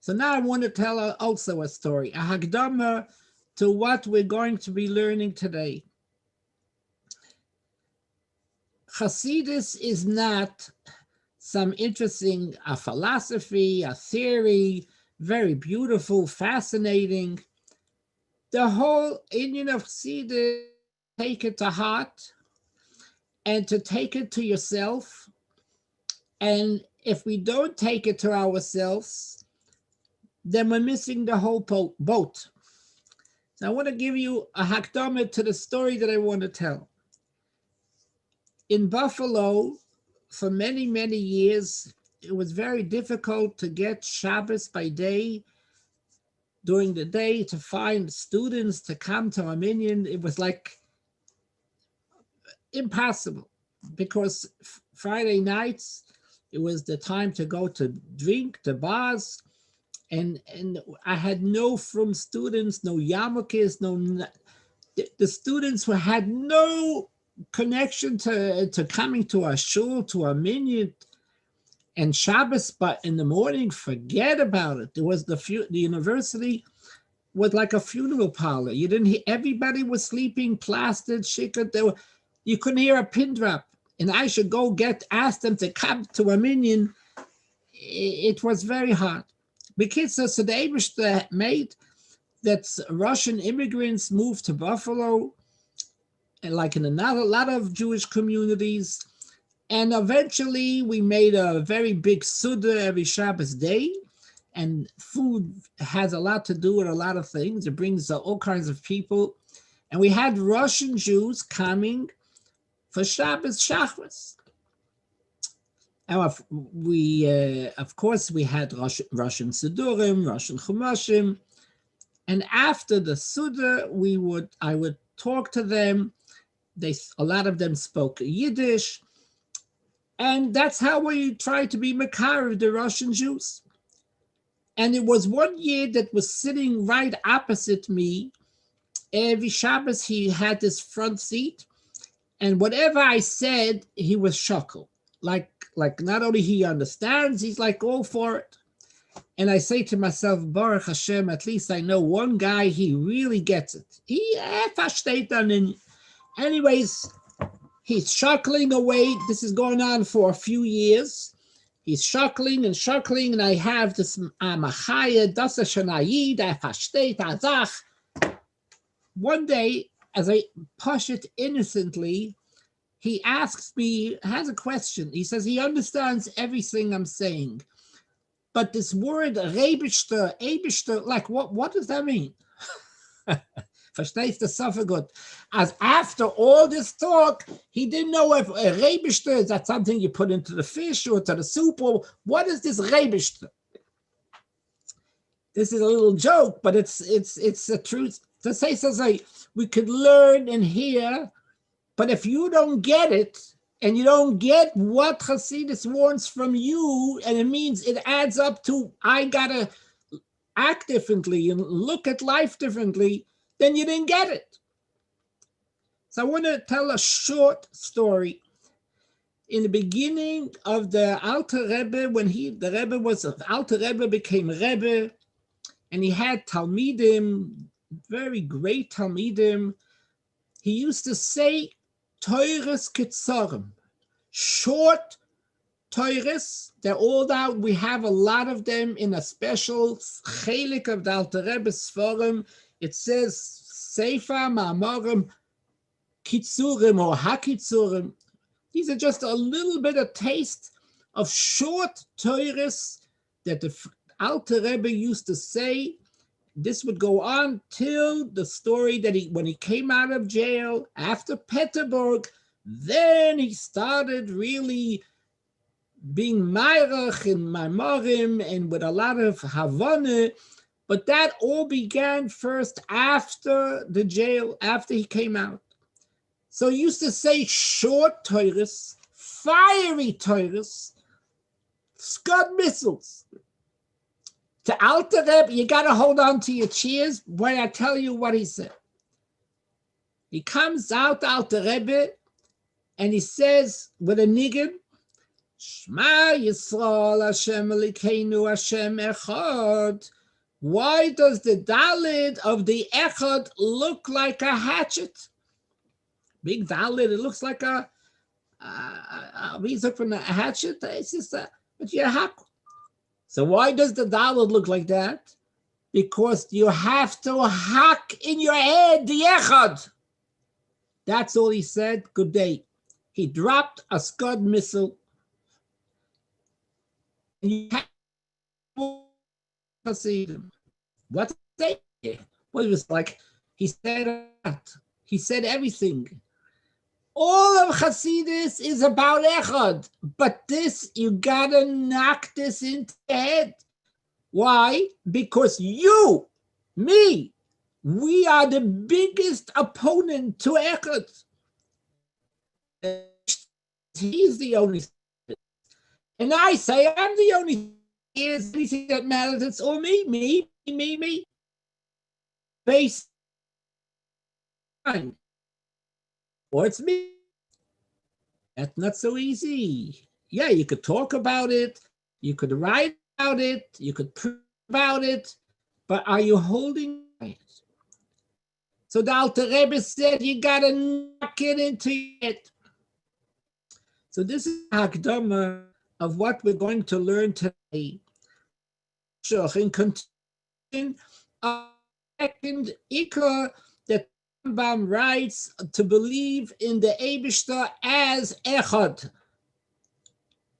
So now I want to tell also a story, a Hagdama to what we're going to be learning today. Hasidus is not some interesting philosophy, a theory, very beautiful, fascinating. The whole Indian of Hasidus, take it to heart and to take it to yourself. And if we don't take it to ourselves, then we're missing the whole boat. So I want to give you a hakdama to the story that I want to tell. In Buffalo, for many, many years, it was very difficult to get Shabbos by day, during the day, to find students to come to a minyan. It was like impossible, because Friday nights, it was the time to go to drink, to bars, and I had no from students, no yarmulkes, the students who had no connection to coming to a shul, to a minyan, and Shabbos, but in the morning, forget about it. There was the university was like a funeral parlor. You didn't hear, everybody was sleeping, plastered, shikut. You couldn't hear a pin drop. And I should go ask them to come to a minyan. It was very hard. Because so the Eibishter made that Russian immigrants moved to Buffalo, and like in a lot of Jewish communities. And eventually we made a very big Suda every Shabbos day. And food has a lot to do with a lot of things. It brings all kinds of people. And we had Russian Jews coming for Shabbos Shachris. And of course, we had Russian Sidurim, Russian Chumashim. And after the Suda, I would talk to them. A lot of them spoke Yiddish. And that's how we tried to be Makar of the Russian Jews. And it was one year that was sitting right opposite me. Every Shabbos, he had this front seat. And whatever I said, he was shockled. Like not only he understands, he's like all for it. And I say to myself, Baruch Hashem, at least I know one guy, he really gets it. He versteht dann. Anyways, he's shuckling away. This is going on for a few years. He's shuckling, and I have this Machaya, das Shanayid, versteht, azach. One day, as I push it innocently, he asks me, has a question. He says he understands everything I'm saying. But this word, Eibishter, like what does that mean? Versteht the Suffergut. As after all this talk, he didn't know if Eibishter, is that something you put into the fish or to the soup, or what is this Eibishter? This is a little joke, but it's the truth. To say something, we could learn and hear, but if you don't get it, and you don't get what Hasidus wants from you, and it means it adds up to, I gotta act differently and look at life differently, then you didn't get it. So I want to tell a short story. In the beginning of the Alter Rebbe, when Alter Rebbe became Rebbe, and he had Talmidim, very great Talmidim, he used to say, Teures Ketzorim, short Teures. They're all out. We have a lot of them in a special chelik of the Alter Rebbe's Sforim. It says Sefer Ma'amorim Kitzurim or Hakitzurim. These are just a little bit of taste of short Teures that the Alter Rebbe used to say. This would go on till the story that when he came out of jail after Peterburg, then he started really being Meirach in Maimorim and with a lot of Havana. But that all began first after the jail, after he came out. So he used to say short Teures, fiery Teures, Scud missiles. To Alter Rebbe, you got to hold on to your cheers when I tell you what he said. He comes out, Alter Rebbe, and he says with a niggin, Shema Yisrael Hashem Elokeinu Hashem Echad. Why does the Dalet of the Echad look like a hatchet? Big Dalet, it looks like a hatchet. It's just but you hack. So why does the Dalet look like that? Because you have to hack in your head the Echad. That's all he said. Good day. He dropped a Scud missile. And you have Hasidim. What's it? Well, it was like he said that. He said everything. All of Hasidus is about Echad, but this you gotta knock this into your head. Why? Because you, me, we are the biggest opponent to Echad. He's the only, and I say I'm the only. Is anything that matters? It's all me. Base, or it's me. That's not so easy. Yeah, you could talk about it, you could write about it, you could prove about it, but are you holding it? So the Alter Rebbe said you gotta knock it into it. So this is the Hakdama of what we're going to learn today. In continuation of second Ikar that Rambam writes to believe in the Eibishter as Echad.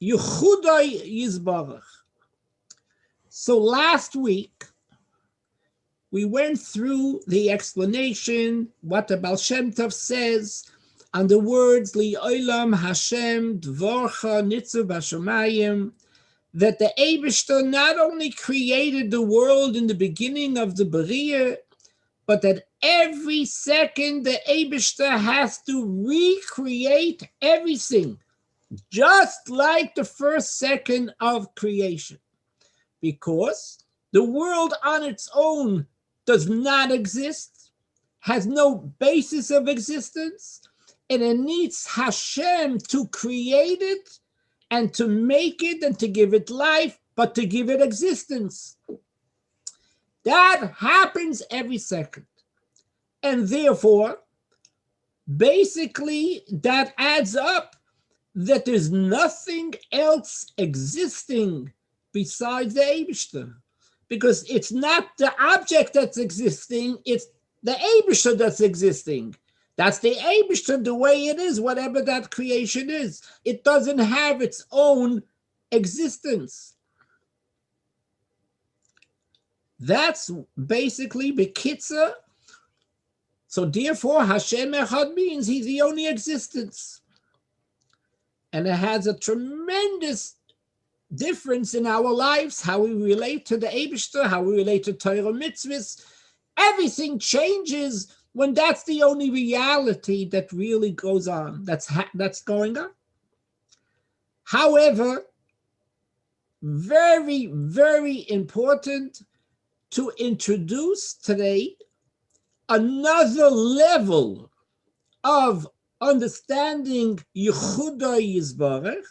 Yuchudai Yizbarach. So last week, we went through the explanation, what the Baal Shem Tov says on the words Li Olam Hashem Dvorcha Nitzu Bashamayim, that the Eibishter not only created the world in the beginning of the Beriah, but that every second the Eibishter has to recreate everything, just like the first second of creation. Because the world on its own does not exist, has no basis of existence, and it needs Hashem to create it and to make it and to give it life, but to give it existence. That happens every second. And therefore, basically, that adds up that there's nothing else existing besides the Eibishter. Because it's not the object that's existing, it's the Eibishter that's existing. That's the Eibishter, the way it is, whatever that creation is. It doesn't have its own existence. That's basically Bekitzer. So therefore, Hashem Echad means he's the only existence. And it has a tremendous difference in our lives, how we relate to the Eibishter, how we relate to Torah mitzvahs. Everything changes when that's the only reality that really goes on, that's going on. However, very, very important to introduce today another level of understanding Yichudai Yizbarach,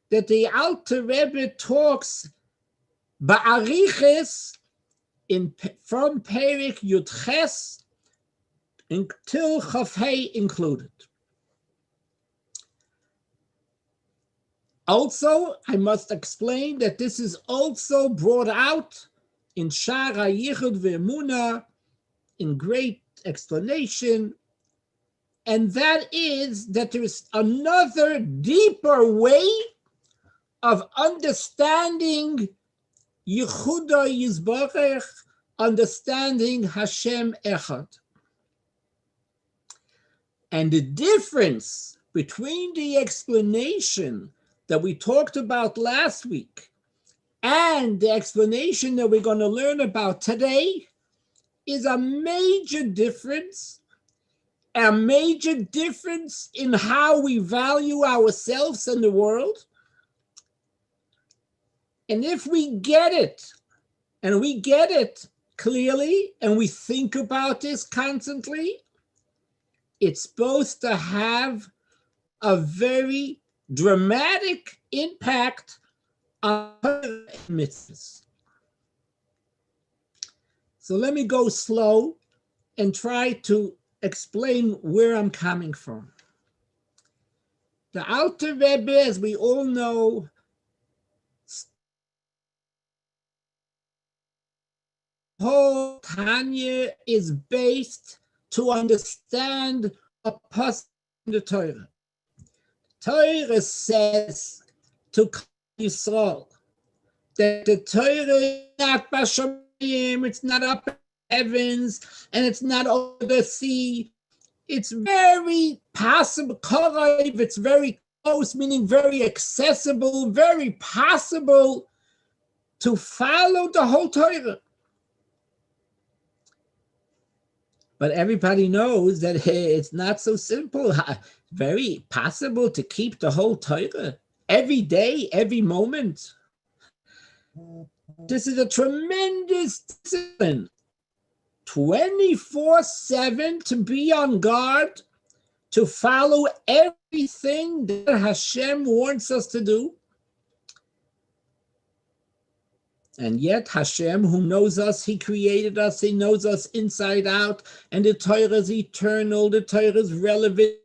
that the Alter Rebbe talks ba'ariches from Perek Yudches until Chafhei included. Also, I must explain that this is also brought out in Sha'ar HaYichud Ve'emunah in great explanation, and that is that there is another deeper way of understanding Yichudai Yizbarach, understanding Hashem Echad. And the difference between the explanation that we talked about last week and the explanation that we're going to learn about today is a major difference in how we value ourselves and the world. And if we get it, and we get it clearly, and we think about this constantly, it's supposed to have a very dramatic impact on mitzvahs. So let me go slow and try to explain where I'm coming from. The Alter Rebbe, as we all know, whole Tanya is based to understand a pasuk in the Torah. Torah says to Yisrael that the Torah is not Bashamayim, it's not up in the heavens, and it's not over the sea. It's very possible, it's very close, meaning very accessible, very possible to follow the whole Torah. But everybody knows that it's not so simple. Very possible to keep the whole Torah every day, every moment. This is a tremendous discipline. 24/7 to be on guard, to follow everything that Hashem wants us to do. And yet Hashem, who knows us, he created us, he knows us inside out, and the Torah is eternal, the Torah is relevant.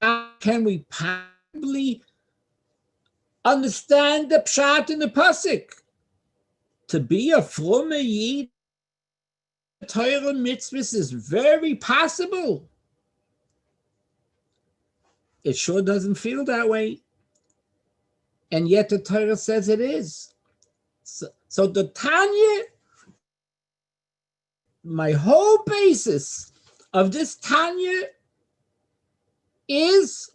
How can we possibly understand the pshat in the pasuk? To be a fromme Yid, Torah mitzvahs is very possible. It sure doesn't feel that way. And yet the Torah says it is. So the Tanya, my whole basis of this Tanya is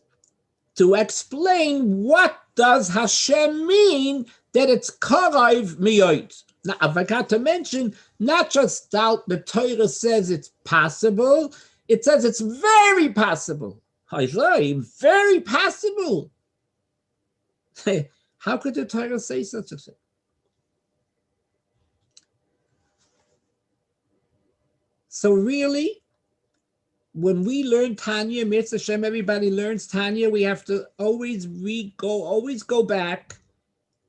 to explain what does Hashem mean that it's karayv miyot. Now, I forgot to mention, not just that the Torah says it's possible, it says it's very possible. Very possible. How could the Torah say such a thing? So really, when we learn Tanya, Mitzvah Hashem, everybody learns Tanya, we have to always go back.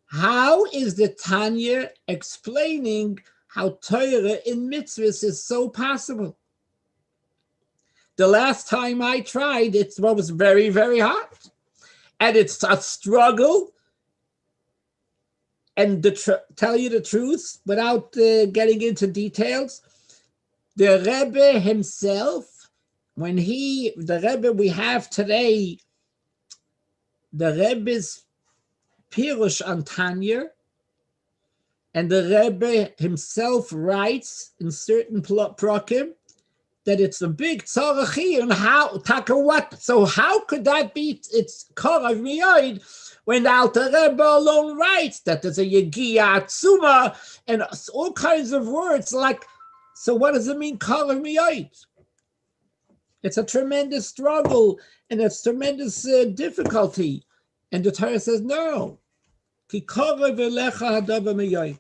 How is the Tanya explaining how Torah in mitzvahs is so possible? The last time I tried, it was very, very hard. And it's a struggle. And tell you the truth, without getting into details, the Rebbe himself, the Rebbe we have today, the Rebbe's Pirush on Tanya, and the Rebbe himself writes in certain prakim that it's a big tzarech, and so how could that be? It's karav miyod when the Alter Rebbe alone writes that there's a yegiya atzuma and all kinds of words like. So what does it mean karav miyod? It's a tremendous struggle and it's tremendous difficulty, and the Torah says no. Ki karav elecha hadavar miyod.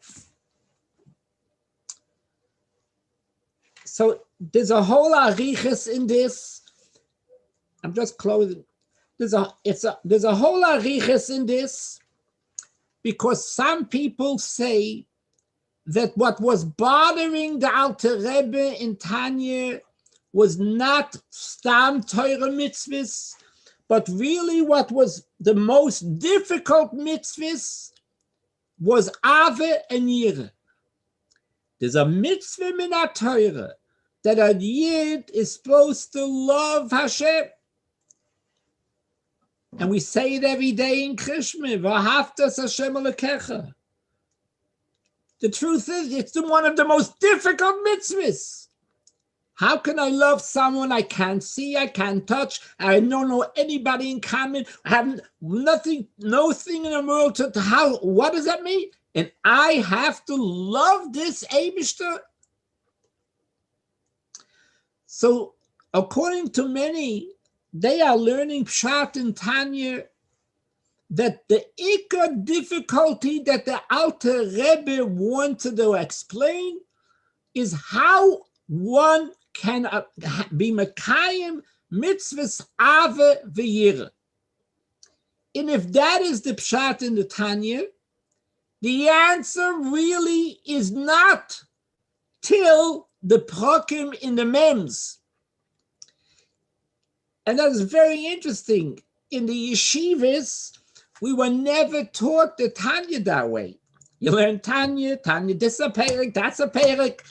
So there's a whole arichas in this. I'm just closing. There's a whole arichas in this because some people say that what was bothering the Alter Rebbe in Tanya was not stam Torah mitzvahs, but really what was the most difficult mitzvahs was Ave and Yireh. There's a mitzvah in our Torah that a Yid is supposed to love Hashem. And we say it every day in Krishma, V'ahavtas Hashem Elokecha. The truth is, it's one of the most difficult mitzvahs. How can I love someone I can't see, I can't touch, I don't know anybody in common, I have nothing in the world what does that mean? And I have to love this Eibishter. So, according to many, they are learning Pshat and Tanya that the Ikar difficulty that the Alter Rebbe wanted to explain is how one can be Mekayim mitzvahs Ave v'Yireh. And if that is the pshat in the Tanya, the answer really is not till the prokim in the mems. And that is very interesting. In the yeshivas, we were never taught the Tanya that way. You learn Tanya, this a perik, that's a perik.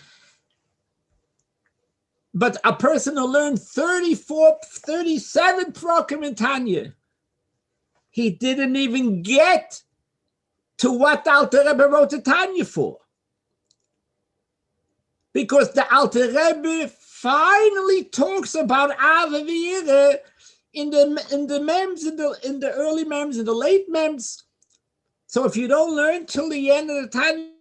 But a person will learn 34, 37 prokim in Tanya. He didn't even get to what the Alter Rebbe wrote the Tanya for. Because the Alter Rebbe finally talks about Ava V'yira in the mems, in the early mems, in the late mems. So if you don't learn till the end of the Tanya,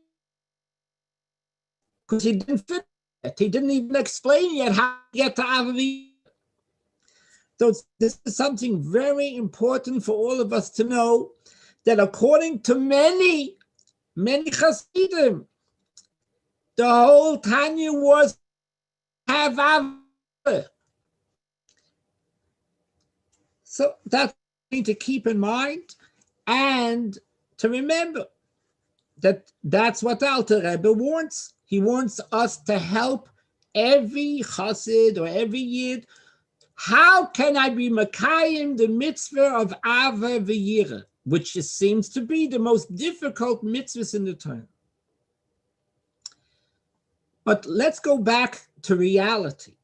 because he didn't fit it, he didn't even explain yet how to get to Ava V'yira. So this is something very important for all of us to know, that according to many Hasidim, the whole Tanya was have Ava. So that's something to keep in mind, and to remember that that's what the Alter Rebbe wants. He wants us to help every Chassid or every Yid. How can I be Makayim the mitzvah of Ava V'yira, which seems to be the most difficult mitzvahs in the Torah? But let's go back to reality.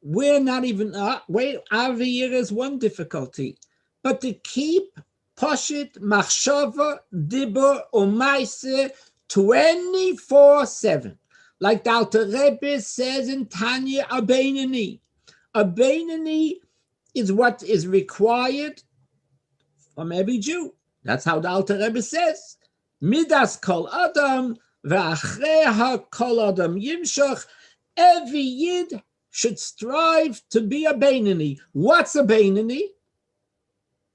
We're not even, Ava V'yira is one difficulty, but to keep Pashit, Machshava, Dibur, Umaise 24/7, like the Alter Rebbe says in Tanya, Abeinani. Abeinani is what is required from every Jew. That's how the Alter Rebbe says. Midas kol adam v'achreha kol adam yimshach. Every Yid should strive to be a Beinani. What's a Beinani?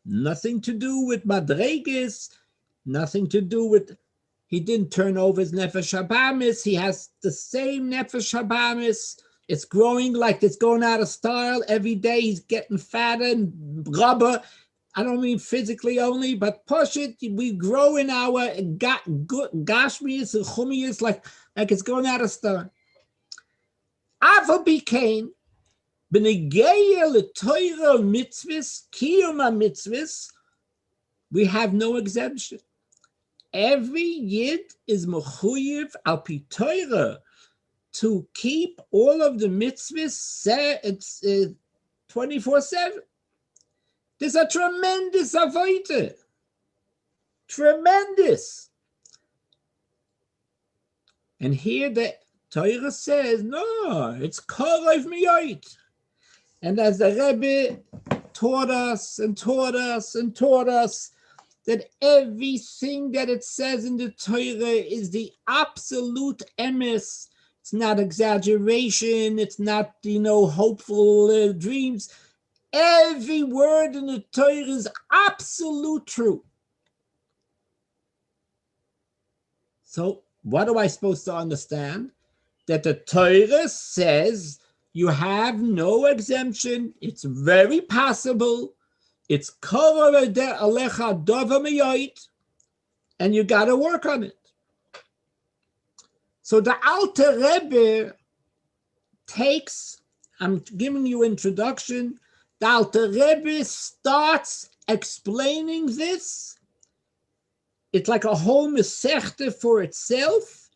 Nothing to do with madreges, nothing to do with, he didn't turn over his nefesh habamis. He has the same nefesh habamis. It's growing like it's going out of style. Every day he's getting fatter and rubber. I don't mean physically only, but push it. We grow in our gashmius and chumius like it's going out of style. Ava became b'negeya l'toira mitzvahs, kiyuma mitzvahs. We have no exemption. Every Yid is mechuyev al pi Torah to keep all of the mitzvahs 24/7. There's a tremendous avodah. Tremendous. And here the Torah says, no, it's korov miyot. And as the Rebbe taught us and taught us and taught us, that everything that it says in the Torah is the absolute emes. It's not exaggeration. It's not, hopeful dreams. Every word in the Torah is absolute truth. So what am I supposed to understand? That the Torah says you have no exemption. It's very possible. It's korov alecha dava miyot, and you got to work on it. So the Alter Rebbe takes, I'm giving you introduction, the Alter Rebbe starts explaining this. It's like a whole mesechta for itself,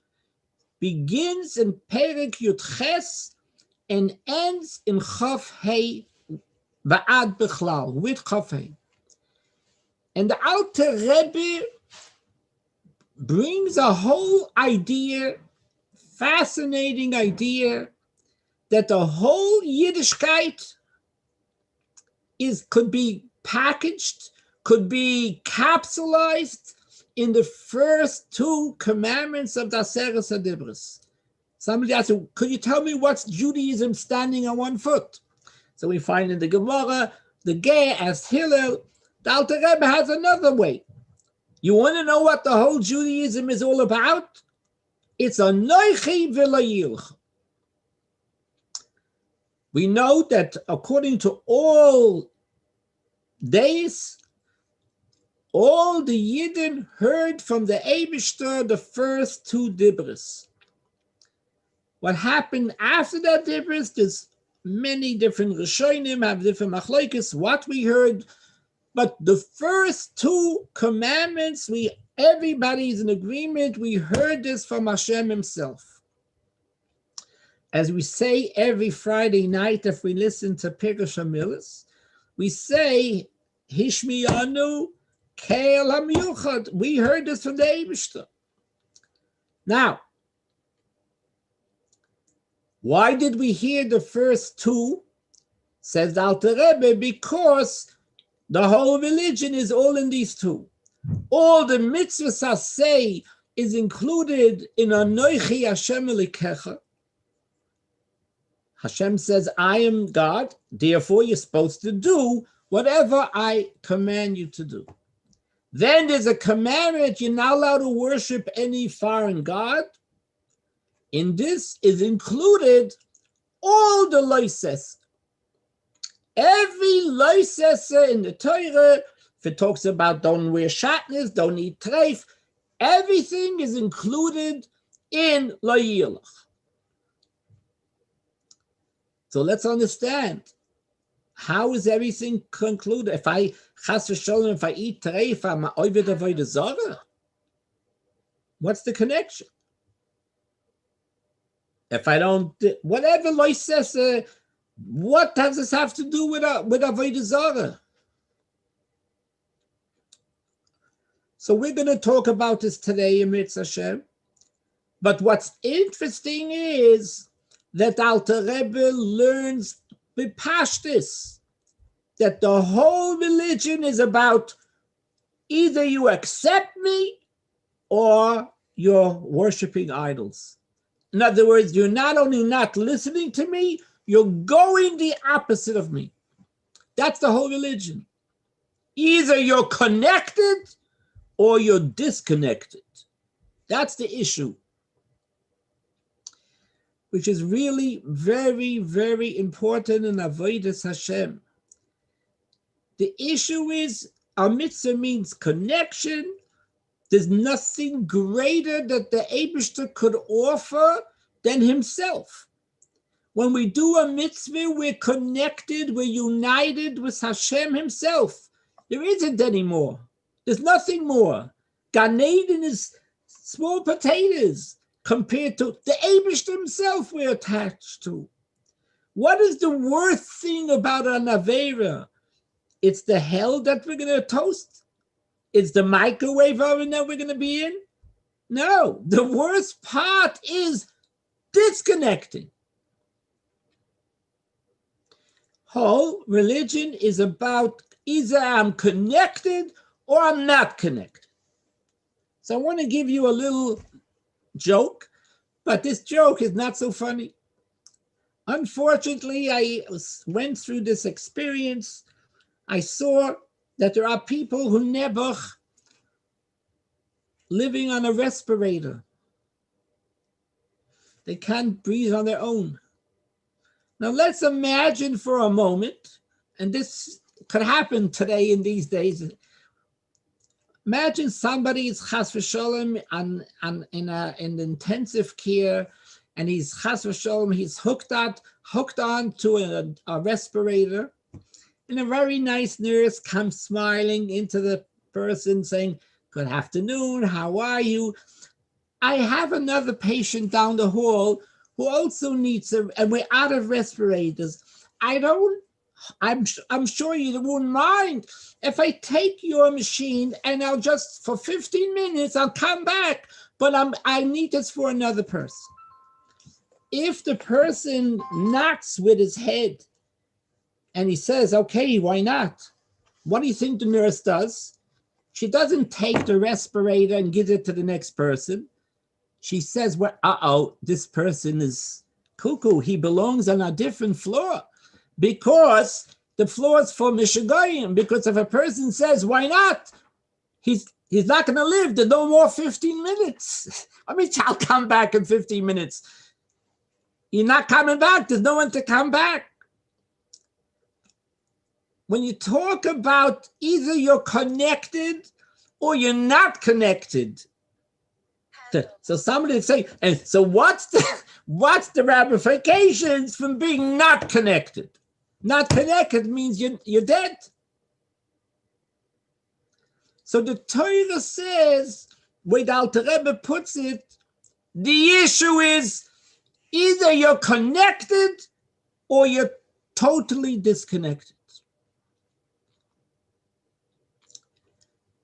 begins in Perek Yud Ches and ends in Chaf Hei Va'ad Bechlal, with Chaf Hei. And the Alter Rebbe brings a whole idea, fascinating idea, that the whole Yiddishkeit could be packaged, could be capsulized in the first two commandments of the Aseres HaDibros. Somebody asked, could you tell me what's Judaism standing on one foot? So we find in the Gemara, the Ger asked Hillel, the Alter Rebbe has another way. You want to know what the whole Judaism is all about? It's a noichi v'layilch. We know that according to all days, all the Yidden heard from the Eibishter the first 2 dibros. What happened after that dibros, there's many different Rishonim, have different machlokes, what we heard, but the first 2 commandments, everybody is in agreement, we heard this from Hashem himself. As we say every Friday night, if we listen to Pirush HaMilos, we say, Hishmiyanu Keil HaMiyuchad. We heard this from the Eibishter. Now, why did we hear the first 2? Says the Alter Rebbe, because the whole religion is all in these 2. All the mitzvahs I say is included in Anochi Hashem Elikecha. Hashem says, I am God, therefore you're supposed to do whatever I command you to do. Then there's a commandment, you're not allowed to worship any foreign god. In this is included all the loises. Every loises in the Torah, if it talks about don't wear shatnez, don't eat treif, everything is included in lo yilach. So let's understand, how is everything concluded? If I chas v'sholem, if I eat treif, I'm oved avodah zarah. What's the connection? If I don't, whatever Lois says, what does this have to do with avodah zarah? So we're going to talk about this today in Mitzvah Hashem. But what's interesting is that Alter Rebbe learns b'pashtus that the whole religion is about either you accept me or you're worshiping idols. In other words, you're not only not listening to me, you're going the opposite of me. That's the whole religion. Either you're connected or you're disconnected. That's the issue, which is really very, very important in Avodas Hashem. The issue is, our mitzvah means connection. There's nothing greater that the Eibishter could offer than himself. When we do a mitzvah, we're connected, we're united with Hashem himself. There isn't any more. There's nothing more. Gan Eden is small potatoes compared to the Eibishter himself we're attached to. What is the worst thing about an Aveira? It's the hell that we're going to toast? It's the microwave oven that we're going to be in? No, the worst part is disconnecting. Whole religion is about either I'm connected or I'm not connected. So I want to give you a little joke, but this joke is not so funny. Unfortunately, I went through this experience. I saw that there are people who never living on a respirator. They can't breathe on their own. Now let's imagine for a moment, and this could happen today in these days. Imagine somebody is chas v'sholem in intensive care, and he's chas v'sholem, he's hooked on to a respirator, and a very nice nurse comes smiling into the person saying, "Good afternoon, how are you? I have another patient down the hall who also needs and we're out of respirators. I'm sure you won't mind if I take your machine and I'll just, for 15 minutes, I'll come back, but I need this for another person." If the person knocks with his head and he says, "Okay, why not?" What do you think the nurse does? She doesn't take the respirator and give it to the next person. She says, "Well, this person is cuckoo. He belongs on a different floor." Because the floor is for Mishigoyim. Because if a person says, "Why not?" He's not going to live. There's no more 15 minutes. I mean, I'll come back in 15 minutes. You're not coming back. There's no one to come back. When you talk about either you're connected or you're not connected. So somebody would say, and so what's the ramifications from being not connected? Not connected means you're dead. So the Torah says, way the Alter Rebbe puts it, the issue is either you're connected or you're totally disconnected.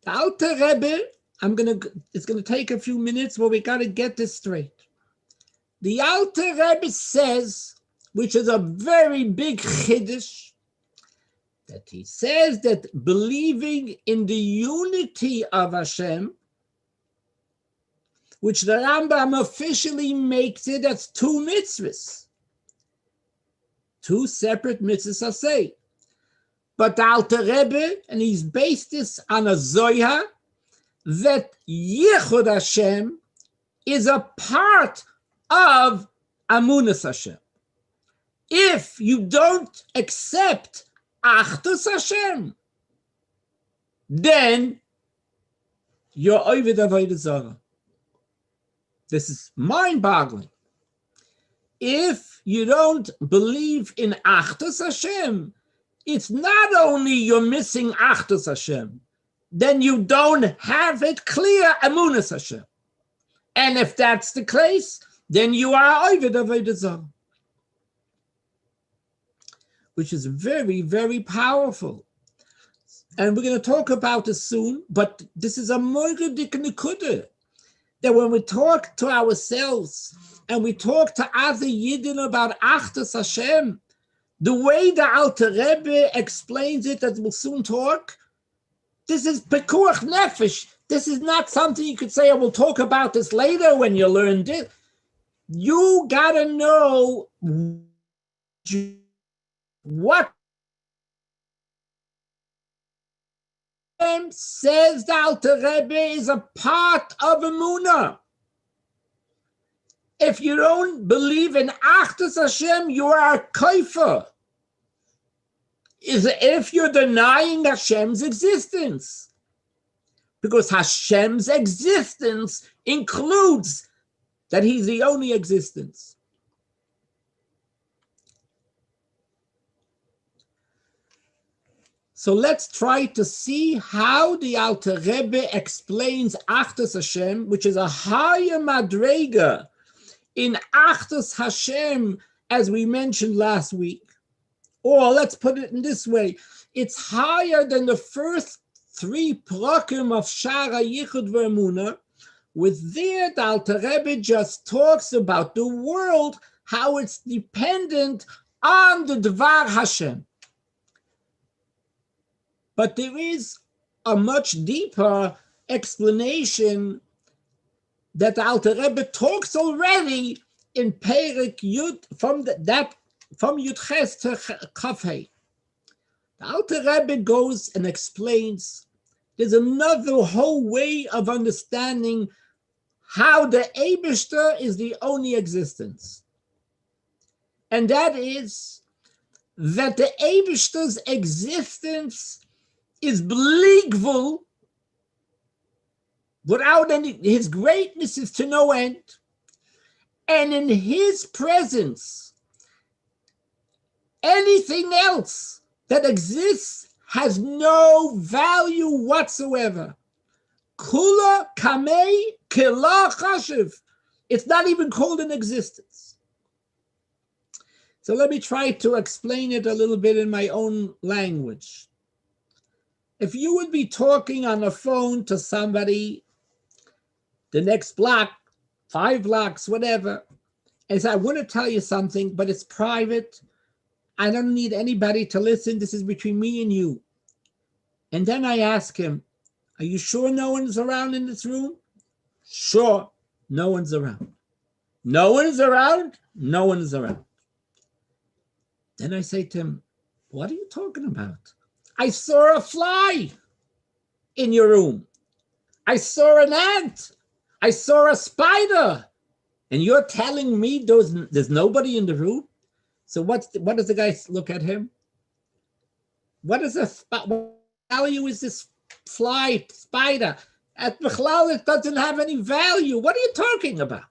The Alter Rebbe, it's gonna take a few minutes, but we gotta get this straight. The Alter Rebbe says, which is a very big chiddush, that he says that believing in the unity of Hashem, which the Rambam officially makes it as two mitzvahs, two separate mitzvahs are say. But the Alter Rebbe, and he's based this on a Zohar, that Yichud Hashem is a part of Amunas Hashem. If you don't accept Achdus Hashem, then you're Oved Avodah Zarah. This is mind-boggling. If you don't believe in Achdus Hashem, it's not only you're missing Achdus Hashem, then you don't have it clear Amunas Hashem. And if that's the case, then you are Oved Avodah Zarah, which is very, very powerful. And we're going to talk about this soon, but this is a moiridik nekuda, that when we talk to ourselves and we talk to other Yidden about Achdus Hashem, the way the Alter Rebbe explains it, as we'll soon talk, this is pekuach nefesh. This is not something you could say, I will talk about this later when you learn this. You got to know what says the Alter Rebbe is a part of Emunah. If you don't believe in Achdus Hashem, you are a kaifer. Is if you're denying Hashem's existence. Because Hashem's existence includes that he's the only existence. So let's try to see how the Alter Rebbe explains Achdus Hashem, which is a higher madrega in Achdus Hashem, as we mentioned last week. Or let's put it in this way, it's higher than the first three prakim of Shara Yichud V'Emunah. With there, the Alter Rebbe just talks about the world, how it's dependent on the Dvar Hashem. But there is a much deeper explanation that the Alter Rebbe talks already in Perek Yud, from Yud Ches to Chaf Hei. The Alter Rebbe goes and explains there's another whole way of understanding how the Eibishter is the only existence. And that is that the Eibishter's existence is believable without any, his greatness is to no end. And in his presence, anything else that exists has no value whatsoever. Kula kamei kila chashiv. It's not even called an existence. So let me try to explain it a little bit in my own language. If you would be talking on the phone to somebody, the next block, 5 blocks, whatever, and say, I want to tell you something, but it's private. I don't need anybody to listen. This is between me and you. And then I ask him, are you sure no one's around in this room? Sure, no one's around. No one's around? No one's around. Then I say to him, what are you talking about? I saw a fly in your room. I saw an ant. I saw a spider. And you're telling me there's nobody in the room? So what does the guy look at him? What value is this fly spider. At Bechlal, it doesn't have any value. What are you talking about?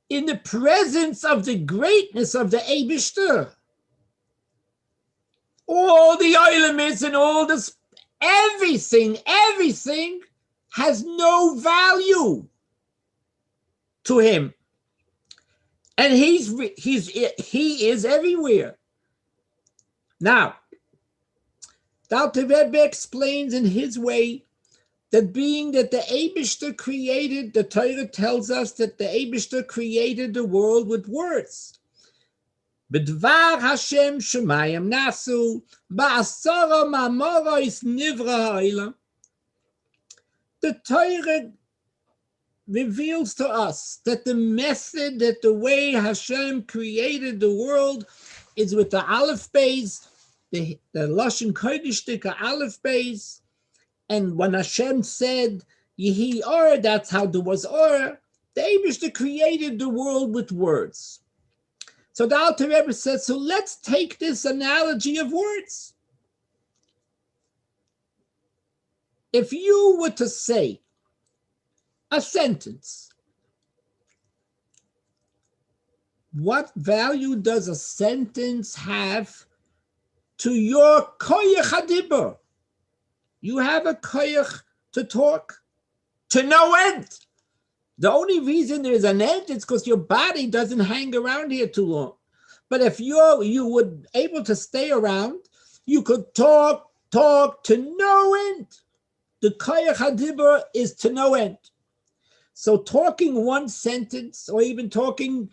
In the presence of the greatness of the Eibishter, all the elements and all this, everything has no value to him. And he is everywhere. Now, Dr. Rebbe explains in his way that being that the Eibishter created, the Torah tells us that the Eibishter created the world with words. B'dvar Hashem shemayim nasu, ba'asara ma'amoros nivra ha'olam. The Torah reveals to us that the method, that the way Hashem created the world is with the Aleph Beis, the Lashon Kodesh Aleph Beis. And when Hashem said, Yehi Or, that's how there was Or. The Eibishter created the world with words. So the Alter Rebbe says, so let's take this analogy of words. If you were to say a sentence, what value does a sentence have to your koyach hadibur? You have a koyach to talk to no end. The only reason there's an end is because your body doesn't hang around here too long. But if you would able to stay around, you could talk to no end. The koyach hadibur is to no end. So talking one sentence or even talking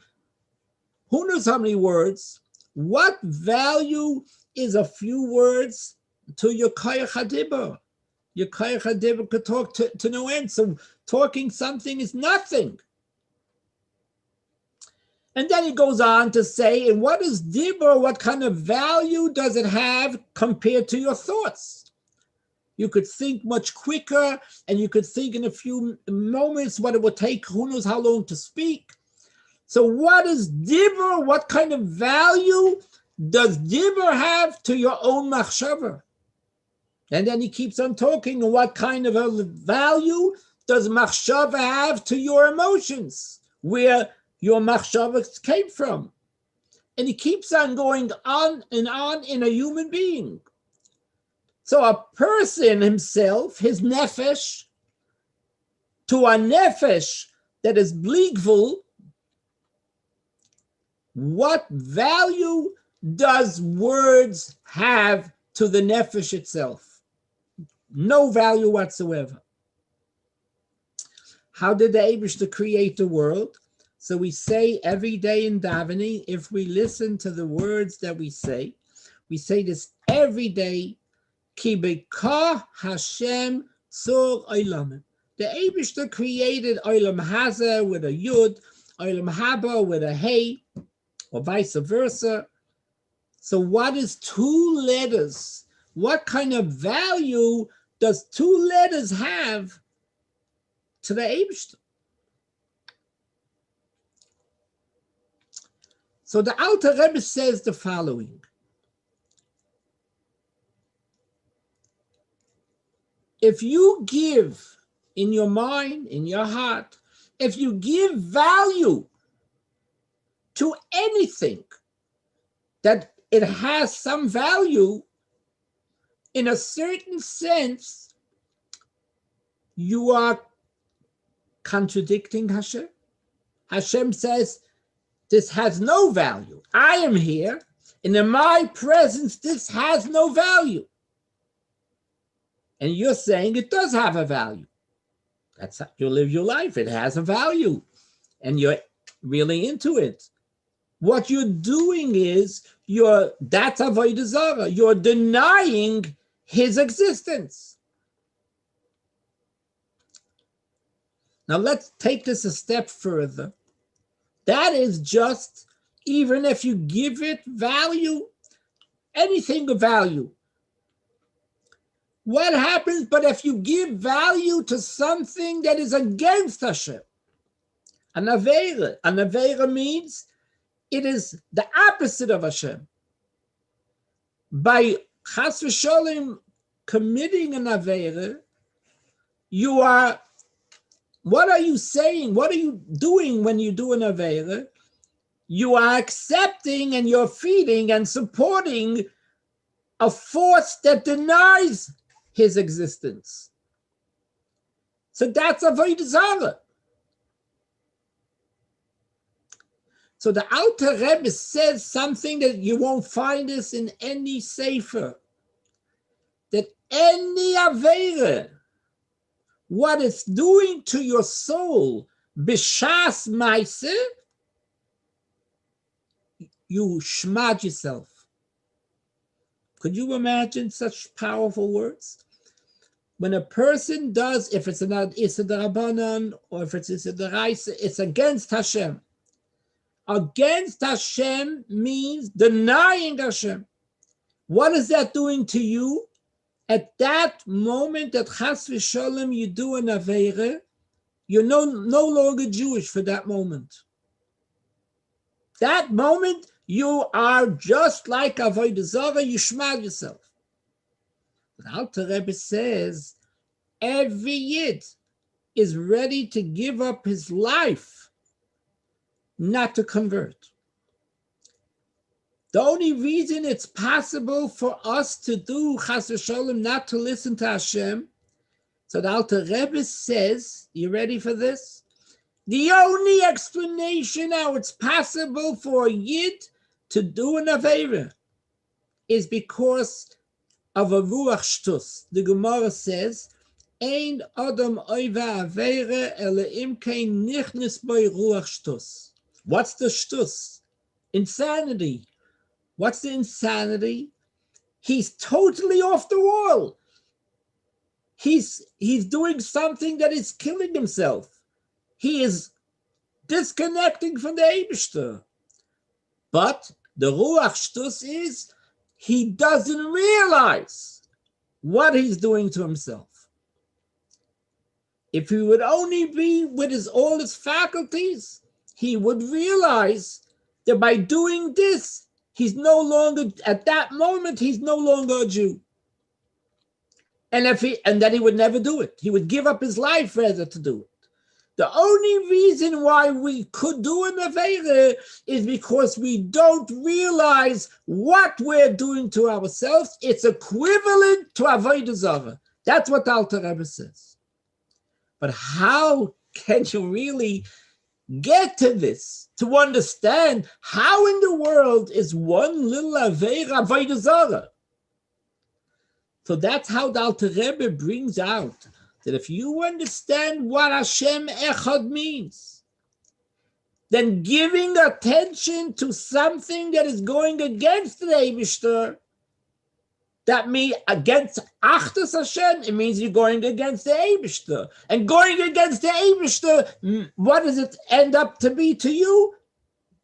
who knows how many words, what value is a few words to your koyach hadibur? Your koyach hadibur could talk to no end. So talking something is nothing. And then he goes on to say, and what is dibur? What kind of value does it have compared to your thoughts? You could think much quicker, and you could think in a few moments what it would take, who knows how long to speak. So what is dibur? What kind of value does dibur have to your own machshava? And then he keeps on talking, what kind of a value does machshava have to your emotions, where your machshava came from? And he keeps on going on and on in a human being. So a person himself, his nefesh, to a nefesh that is bleakful, what value does words have to the nefesh itself? No value whatsoever. How did the Eibishter create the world? So we say every day in davening, if we listen to the words that we say this every day, Ki beka Hashem tzor olamim. The Eibishter created olam hazeh with a yud, olam haba with a hey, or vice versa. So what is two letters? What kind of value does two letters have to the Eibishter? So the Alter Rebbe says the following. If you give in your mind, in your heart, if you give value to anything, that it has some value, in a certain sense, you are contradicting Hashem. Hashem says, this has no value. I am here, and in my presence, this has no value. And you're saying it does have a value. That's how you live your life. It has a value, and you're really into it. What you're doing is, that's avodah zarah. You're denying his existence. Now let's take this a step further. That is just, even if you give it value, anything of value. What happens, but if you give value to something that is against Hashem? An aveira. An aveira means it is the opposite of Hashem. By chas v'sholem committing an avera, you are, what are you saying? What are you doing when you do an avera? You are accepting and you're feeding and supporting a force that denies his existence. So that's avodah zarah. So the Alter Rebbe says something that you won't find this in any sefer, that any avera, what it's doing to your soul, b'shas ma'aseh, you shmad yourself. Could you imagine such powerful words? When a person does, if it's an Issa D'Rabbanan or if it's Issa D'Oraisa, it's against Hashem. Against Hashem means denying Hashem. What is that doing to you? At that moment that chas v'sholem you do an aveira, you're no longer Jewish for that moment. That moment you are just like avodah zarah, you shmad yourself. The Alter Rebbe says every Yid is ready to give up his life not to convert. The only reason it's possible for us to do chas v'sholem, not to listen to Hashem, so the Alter Rebbe says, you ready for this? The only explanation how it's possible for a Yid to do an aveira is because of a ruach shtus. The Gemara says, "Ein adam oiva aveira ele imkein nichnis by ruach shtus." What's the shtus? Insanity. What's the insanity? He's totally off the wall. He's doing something that is killing himself. He is disconnecting from the Eibishter. But the ruach shtus is he doesn't realize what he's doing to himself. If he would only be with all his faculties, he would realize that by doing this, he's no longer, at that moment, he's no longer a Jew. And then he would never do it. He would give up his life rather to do it. The only reason why we could do an aveira is because we don't realize what we're doing to ourselves. It's equivalent to avodah zarah. That's what the Alter Rebbe says. But how can you really get to this, to understand how in the world is one little aveira avodah zarah? So that's how the Alter Rebbe brings out that if you understand what Hashem Echad means, then giving attention to something that is going against the Eibishter, that means against Achdus Hashem, it means you're going against the Eibishter. And going against the Eibishter, what does it end up to be to you?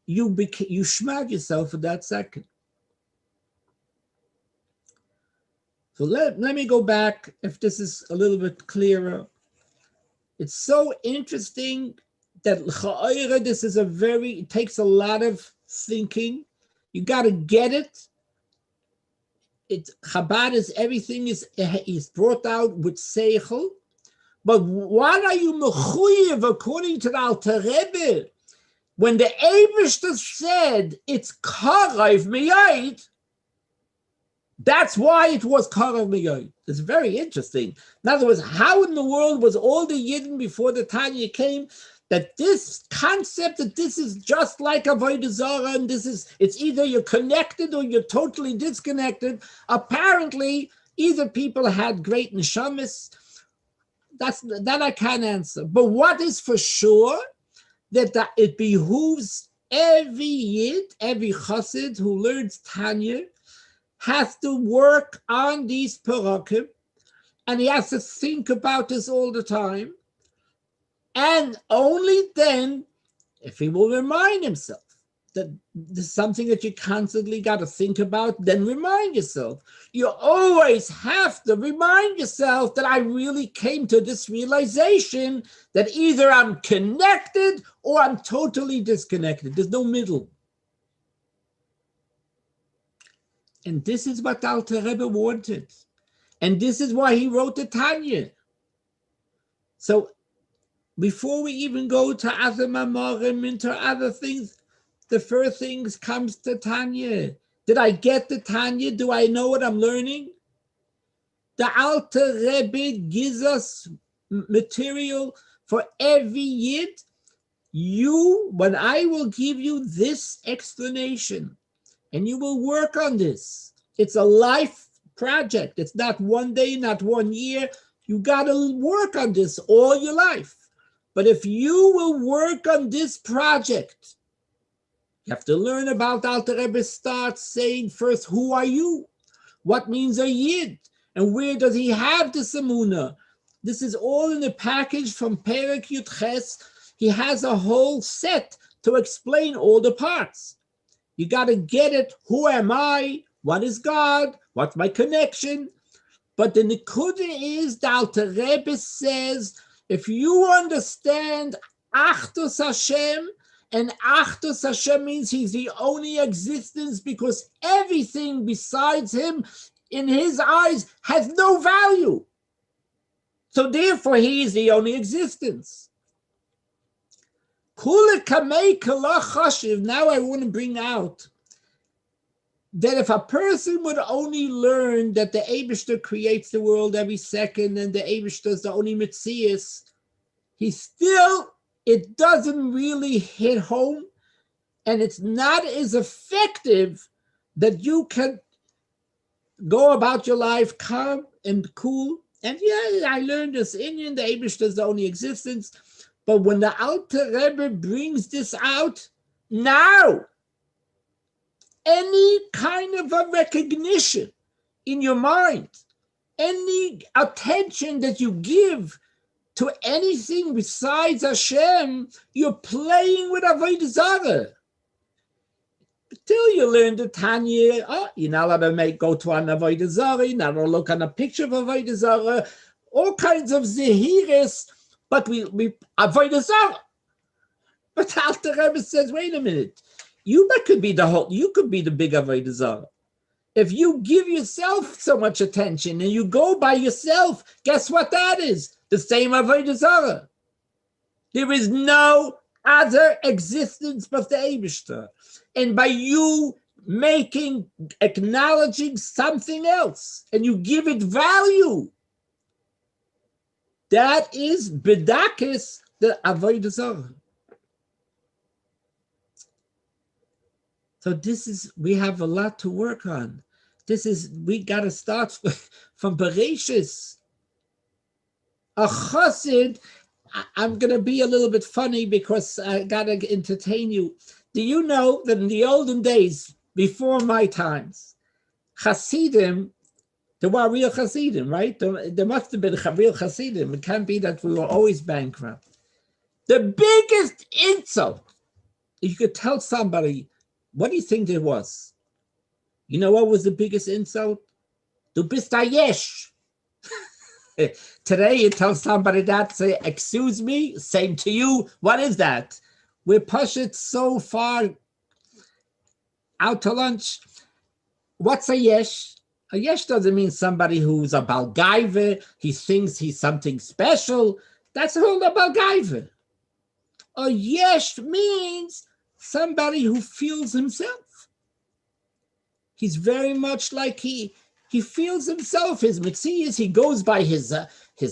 You shmag yourself for that second. So let me go back, if this is a little bit clearer. It's so interesting that this is it takes a lot of thinking. You got to get it. Chabad is everything is brought out with seichel. But what are you mechuyev according to the Alter Rebbe? When the Eibishter said it's karev miyayit, that's why it was karev miyayit. It's very interesting. In other words, how in the world was all the Yidden before the Tanya came that this concept that this is just like avodah zarah and it's either you're connected or you're totally disconnected. Apparently, either people had great neshamis. That I can't answer. But what is for sure that it behooves every Yid, every Chassid who learns Tanya has to work on these parakim, and he has to think about this all the time. And only then, if he will remind himself that there's something that you constantly got to think about, then remind yourself. You always have to remind yourself that I really came to this realization that either I'm connected or I'm totally disconnected. There's no middle. And this is what Alter Rebbe wanted. And this is why he wrote the Tanya. So before we even go to other Mamorim, into other things, the first thing comes to Tanya. Did I get the Tanya? Do I know what I'm learning? The Alter Rebbe gives us material for every yid. When I will give you this explanation, and you will work on this. It's a life project. It's not one day, not 1 year. You got to work on this all your life. But if you will work on this project, you have to learn about Alter Rebbe starts saying first, who are you? What means a yid? And where does he have this emunah? This is all in a package from Perek Yud Ches. He has a whole set to explain all the parts. You got to get it. Who am I? What is God? What's my connection? But the Nikuda is, the Alter Rebbe says, if you understand Achdus Hashem, and Achdus Hashem means he's the only existence because everything besides him, in his eyes, has no value. So therefore, he is the only existence. Now I want to bring out that if a person would only learn that the Eibishter creates the world every second and the Eibishter is the only Metzias, it doesn't really hit home, and it's not as effective that you can go about your life calm and cool. And yeah, I learned this Indian, the Eibishter is the only existence. But when the Alter Rebbe brings this out, now, any kind of a recognition in your mind, any attention that you give to anything besides Hashem, you're playing with Avodah Zarah. Till you learn the Tanya, you're not allowed to go to an Avodah Zarah, you're not allowed to look on a picture of Avodah Zarah, all kinds of zehiris. But we Avodah Zarah. But Alter Rebbe says, wait a minute, you could be the big Avodah Zarah. If you give yourself so much attention and you go by yourself, guess what that is? The same Avodah Zarah. There is no other existence but the Eibishter. And by you acknowledging something else, and you give it value, that is bedakis, the Avodah Zarah. So we have a lot to work on. We got to start from Bereshis. A chassid, I'm going to be a little bit funny because I got to entertain you. Do you know that in the olden days, before my times, Hasidim, there were real Hasidim, right? There must have been real Hasidim. It can't be that we were always bankrupt. The biggest insult, you could tell somebody, what do you think there was? You know what was the biggest insult? Du bist a yesh. Today you tell somebody that, say, excuse me, same to you. What is that? We push it so far out to lunch. What's a yesh? A yesh doesn't mean somebody who's a balgaiva. He thinks he's something special. That's all a balgaiva. A yesh means somebody who feels himself. He's very much like he feels himself. His mitzias, he goes by his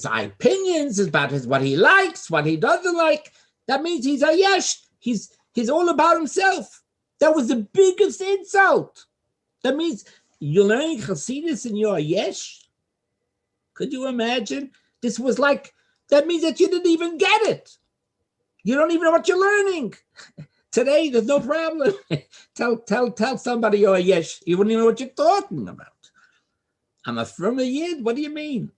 opinions about what he likes, what he doesn't like. That means he's a yesh. He's all about himself. That was the biggest insult. That means you're learning Hasidus and you're a yesh? Could you imagine? This was like, that means that you didn't even get it. You don't even know what you're learning. Today, there's no problem. Tell somebody you're a yesh. You wouldn't even know what you're talking about. I'm a from a yid. What do you mean?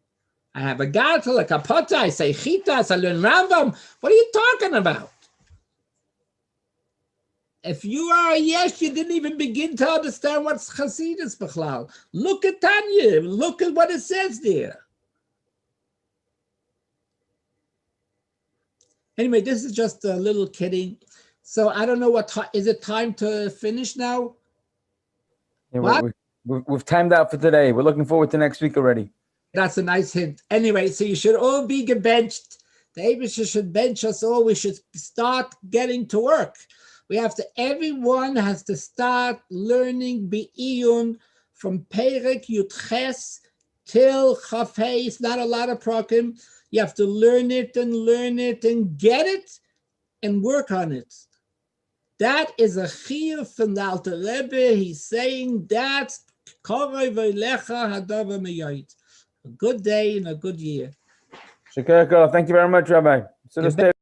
I have a gartel, a kapota, I say chitas, I learn Rambam. What are you talking about? If you are a yesh, you didn't even begin to understand what's Hasidus B'chlal. Look at Tanya. Look at what it says there. Anyway, this is just a little kidding. So I don't know is it time to finish now? Yeah, what? We've timed out for today. We're looking forward to next week already. That's a nice hint. Anyway, so you should all be gebenched. The Eibusher should bench us all. We should start getting to work. Everyone has to start learning Be'iyun from Perek Yudches till Chafei. It's not a lot of prokim. You have to learn it and get it and work on it. That is a chiyuv from the Alter Rebbe. He's saying that's korei v'lecha hadavar miyayit. A good day and a good year. Thank you very much, Rabbi.